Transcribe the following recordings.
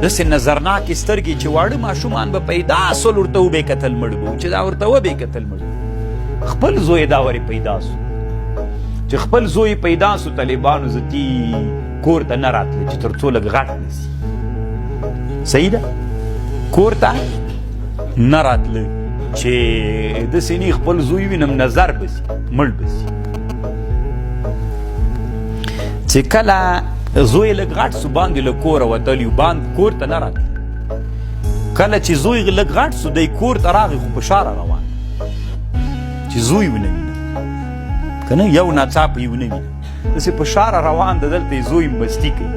داسې نظرناکې سترګې چې واړه ماشومان به پیدا سول ورته وبې کتل مړ به چې دا ورته وبې کتل مړ خپل زوی دا ورې پیدا سو چې خپل زوی پیدا سو طالبانو زتی کور ته نه راتله چې تر څو لږ غټ نه سي صحیح ده کور ته نه راتله چې داسې نی خپل زوی وینم نظر به سي مړ به سي چې کله زوی لږ غټ سو باندې له کوره وتلی باند کور ته نه راتله کله چې زوی لږ غټ سو دی کور ته راغی خو په شاره روان چې زوی ونه وینه که نه یو ناڅاپه یې ونه وینه داسې په شاره روان ده دلته یې زوی مستي کوي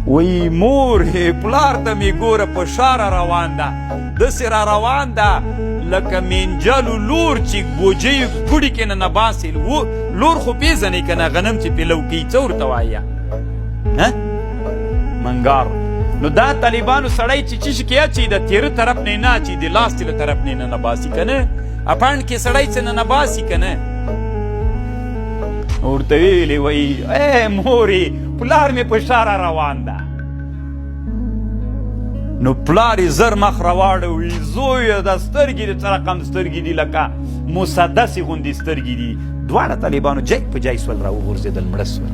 وایي مور پلار ته مې ګوره په شاره روان ده داسې را روان ده لکه مینجلو لور چې بوجۍ کوډي کې نه باسي لور خو پېژنې که نه غنم چې پې لوکوي څه ورته وایه منګار نو دا طالبانو سړی چې چیش کې اچي د تیره طرف نه نه اچي د لاستې له طرف نه نه باسي که نه اپاند کې سړی څه نه باسي که نه ورته ویلې وایي ای مورې پلار مې په شاره روان ده نو پلار یې زر مخ راواړه وي زویه دا سترګې د څه رقم سترګې دي لکه مسدسې غوندې سترګې دي دواړه طالبانو جای په جای سول را وغورځېدل مړه سول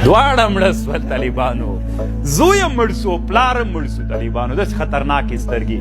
دواړه مړه سول طالبانو زوی هم مړ سو پلار هم مړ سو طالبانو داسې خطرناکې سترګې